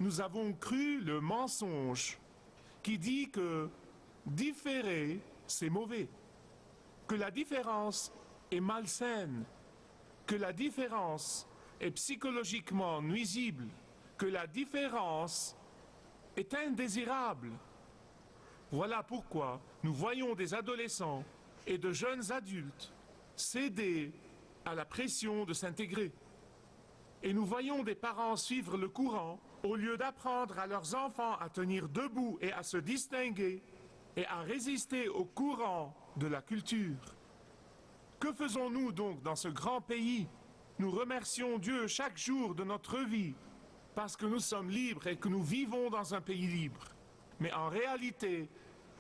nous avons cru le mensonge qui dit que différer, c'est mauvais, que la différence est malsaine, que la différence est psychologiquement nuisible, que la différence est indésirable. Voilà pourquoi nous voyons des adolescents et de jeunes adultes céder à la pression de s'intégrer. Et nous voyons des parents suivre le courant au lieu d'apprendre à leurs enfants à tenir debout et à se distinguer et à résister au courant de la culture. Que faisons-nous donc dans ce grand pays? Nous remercions Dieu chaque jour de notre vie parce que nous sommes libres et que nous vivons dans un pays libre. Mais en réalité,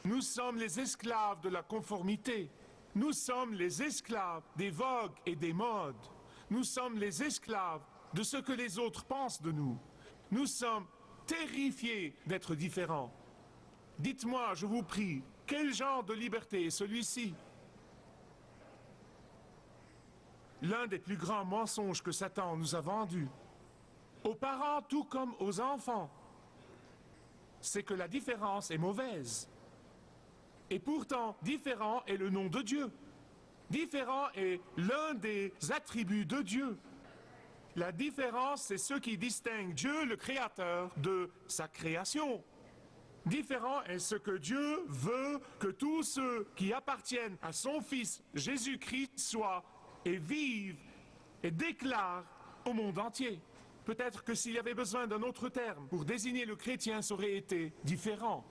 nous sommes les esclaves de la conformité. Nous sommes les esclaves des vogues et des modes. Nous sommes les esclaves de ce que les autres pensent de nous. Nous sommes terrifiés d'être différents. Dites-moi, je vous prie, quel genre de liberté est celui-ci? L'un des plus grands mensonges que Satan nous a vendus, aux parents tout comme aux enfants, c'est que la différence est mauvaise. Et pourtant, différent est le nom de Dieu. Différent est l'un des attributs de Dieu. La différence, c'est ce qui distingue Dieu, le Créateur, de sa création. Différent est ce que Dieu veut que tous ceux qui appartiennent à son Fils Jésus-Christ soient et vivent et déclarent au monde entier. Peut-être que s'il y avait besoin d'un autre terme pour désigner le chrétien, ça aurait été différent.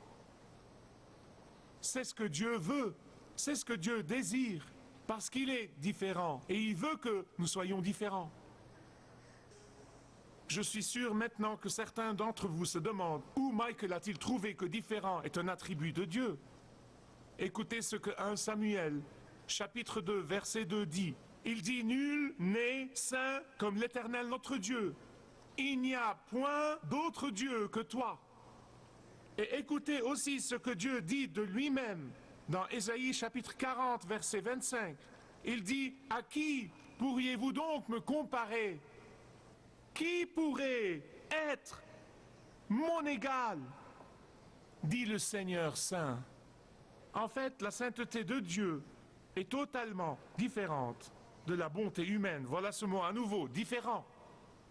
C'est ce que Dieu veut, c'est ce que Dieu désire, parce qu'il est différent et il veut que nous soyons différents. Je suis sûr maintenant que certains d'entre vous se demandent où Michael a-t-il trouvé que différent est un attribut de Dieu. Écoutez ce que 1 Samuel, chapitre 2, verset 2 dit. Il dit « Nul n'est saint comme l'Éternel notre Dieu. Il n'y a point d'autre Dieu que toi. » Et écoutez aussi ce que Dieu dit de lui-même dans Ésaïe chapitre 40, verset 25. Il dit « À qui pourriez-vous donc me comparer ? Qui pourrait être mon égal ? Dit le Seigneur Saint. » En fait, la sainteté de Dieu est totalement différente de la bonté humaine. Voilà ce mot à nouveau, différent.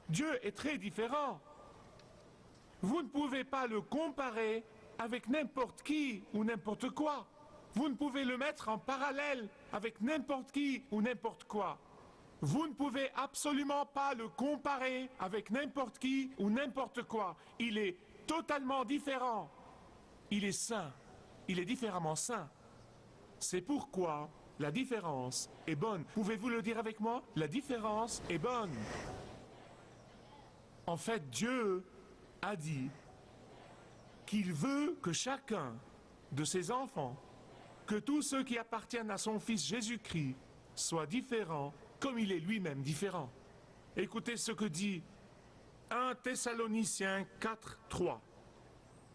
Dieu est très différent. Vous ne pouvez pas le comparer avec n'importe qui ou n'importe quoi. Vous ne pouvez le mettre en parallèle avec n'importe qui ou n'importe quoi. Vous ne pouvez absolument pas le comparer avec n'importe qui ou n'importe quoi. Il est totalement différent. Il est saint. Il est différemment saint. C'est pourquoi la différence est bonne. Pouvez-vous le dire avec moi? La différence est bonne. En fait, Dieu a dit qu'il veut que chacun de ses enfants, que tous ceux qui appartiennent à son Fils Jésus-Christ, soient différents comme il est lui-même différent. Écoutez ce que dit 1 Thessaloniciens 4, 3.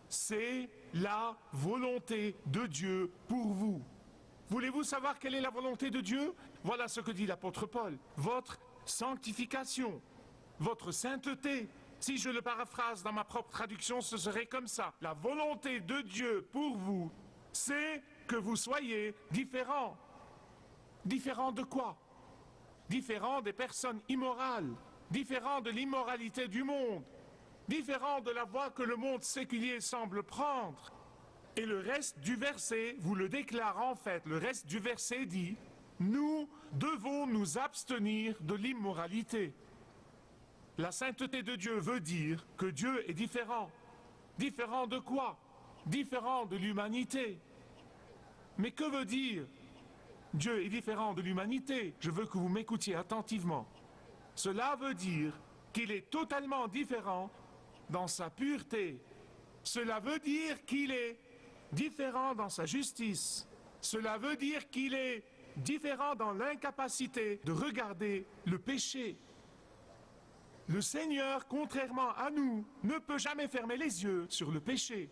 C'est la volonté de Dieu pour vous. Voulez-vous savoir quelle est la volonté de Dieu? Voilà ce que dit l'apôtre Paul. Votre sanctification, votre sainteté. Si je le paraphrase dans ma propre traduction, ce serait comme ça. La volonté de Dieu pour vous, c'est que vous soyez différents. Différents de quoi? Différents des personnes immorales, différents de l'immoralité du monde, différents de la voie que le monde séculier semble prendre. Et le reste du verset vous le déclare en fait. Le reste du verset dit « Nous devons nous abstenir de l'immoralité ». La sainteté de Dieu veut dire que Dieu est différent. Différent de quoi? Différent de l'humanité. Mais que veut dire Dieu est différent de l'humanité? Je veux que vous m'écoutiez attentivement. Cela veut dire qu'il est totalement différent dans sa pureté. Cela veut dire qu'il est différent dans sa justice. Cela veut dire qu'il est différent dans l'incapacité de regarder le péché. Le Seigneur, contrairement à nous, ne peut jamais fermer les yeux sur le péché.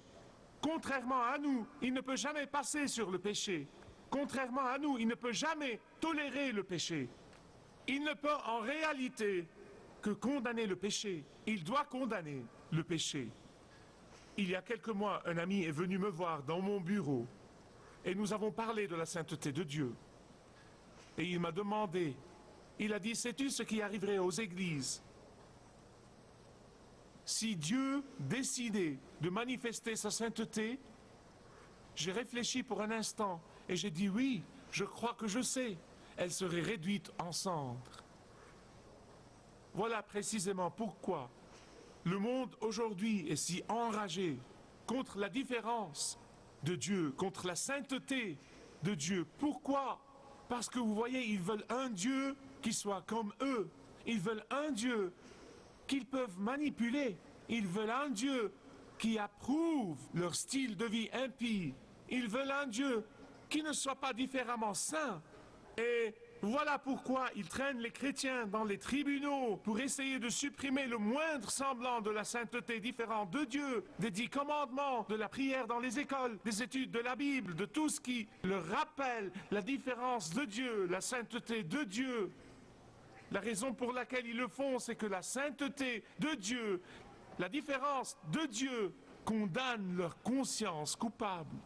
Contrairement à nous, il ne peut jamais passer sur le péché. Contrairement à nous, il ne peut jamais tolérer le péché. Il ne peut en réalité que condamner le péché. Il doit condamner le péché. Il y a quelques mois, un ami est venu me voir dans mon bureau et nous avons parlé de la sainteté de Dieu. Et il m'a demandé, il a dit, sais-tu ce qui arriverait aux églises si Dieu décidait de manifester sa sainteté? J'ai réfléchi pour un instant et j'ai dit oui, je crois que je sais. Elle serait réduite en cendres. Voilà précisément pourquoi le monde aujourd'hui est si enragé contre la différence de Dieu, contre la sainteté de Dieu. Pourquoi? Parce que vous voyez, ils veulent un Dieu qui soit comme eux. Ils veulent un Dieu qu'ils peuvent manipuler. Ils veulent un Dieu qui approuve leur style de vie impie. Ils veulent un Dieu qui ne soit pas différemment saint. Et voilà pourquoi ils traînent les chrétiens dans les tribunaux pour essayer de supprimer le moindre semblant de la sainteté différente de Dieu, des 10 commandements, de la prière dans les écoles, des études de la Bible, de tout ce qui leur rappelle la différence de Dieu, la sainteté de Dieu. La raison pour laquelle ils le font, c'est que la sainteté de Dieu, la différence de Dieu, condamne leur conscience coupable.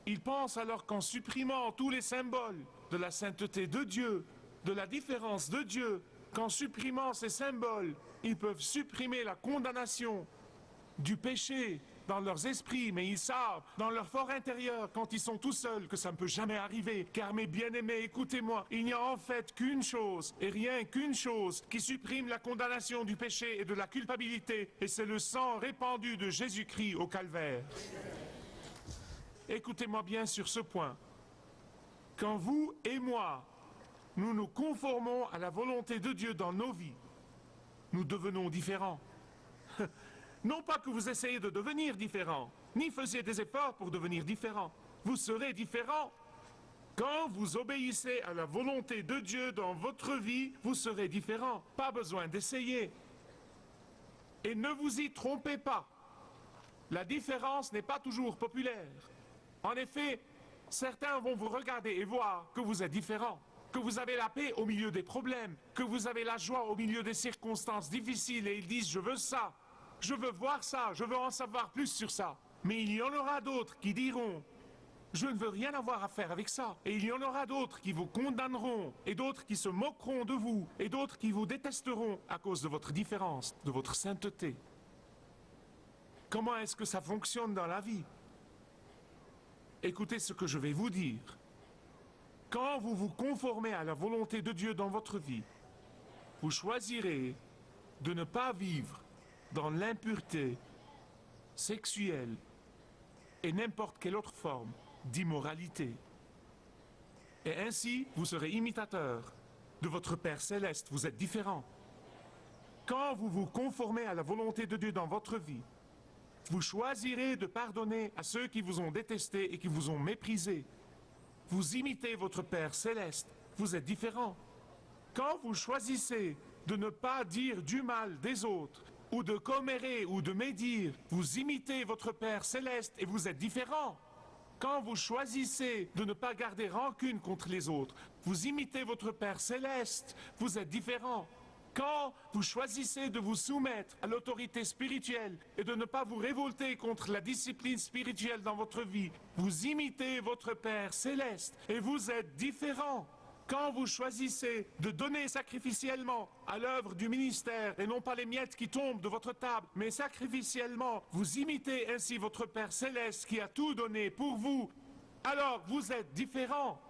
Ils pensent alors qu'en supprimant tous les symboles de la sainteté de Dieu, de la différence de Dieu, qu'en supprimant ces symboles, ils peuvent supprimer la condamnation du péché dans leurs esprits, mais ils savent dans leur fort intérieur, quand ils sont tout seuls, que ça ne peut jamais arriver. Car mes bien-aimés, écoutez-moi, il n'y a en fait qu'une chose, et rien qu'une chose, qui supprime la condamnation du péché et de la culpabilité, et c'est le sang répandu de Jésus-Christ au calvaire. Écoutez-moi bien sur ce point. Quand vous et moi, nous nous conformons à la volonté de Dieu dans nos vies, nous devenons différents. Non pas que vous essayez de devenir différents, ni faisiez des efforts pour devenir différents. Vous serez différents. Quand vous obéissez à la volonté de Dieu dans votre vie, vous serez différents. Pas besoin d'essayer. Et ne vous y trompez pas. La différence n'est pas toujours populaire. En effet, certains vont vous regarder et voir que vous êtes différent, que vous avez la paix au milieu des problèmes, que vous avez la joie au milieu des circonstances difficiles et ils disent « je veux ça, je veux voir ça, je veux en savoir plus sur ça ». Mais il y en aura d'autres qui diront « je ne veux rien avoir à faire avec ça ». Et il y en aura d'autres qui vous condamneront et d'autres qui se moqueront de vous et d'autres qui vous détesteront à cause de votre différence, de votre sainteté. Comment est-ce que ça fonctionne dans la vie ? Écoutez ce que je vais vous dire. Quand vous vous conformez à la volonté de Dieu dans votre vie, vous choisirez de ne pas vivre dans l'impureté sexuelle et n'importe quelle autre forme d'immoralité. Et ainsi, vous serez imitateur de votre Père Céleste. Vous êtes différent. Quand vous vous conformez à la volonté de Dieu dans votre vie, vous choisirez de pardonner à ceux qui vous ont détesté et qui vous ont méprisé. Vous imitez votre Père Céleste. Vous êtes différent. Quand vous choisissez de ne pas dire du mal des autres, ou de commérer ou de médire, vous imitez votre Père Céleste et vous êtes différent. Quand vous choisissez de ne pas garder rancune contre les autres, vous imitez votre Père Céleste. Vous êtes différent. Quand vous choisissez de vous soumettre à l'autorité spirituelle et de ne pas vous révolter contre la discipline spirituelle dans votre vie, vous imitez votre Père Céleste et vous êtes différent. Quand vous choisissez de donner sacrificiellement à l'œuvre du ministère et non pas les miettes qui tombent de votre table, mais sacrificiellement, vous imitez ainsi votre Père Céleste qui a tout donné pour vous, alors vous êtes différent.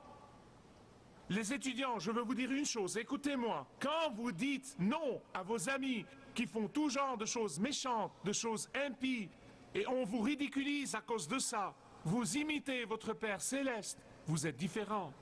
Les étudiants, je veux vous dire une chose, écoutez-moi. Quand vous dites non à vos amis qui font tout genre de choses méchantes, de choses impies, et on vous ridiculise à cause de ça, vous imitez votre Père Céleste, vous êtes différent.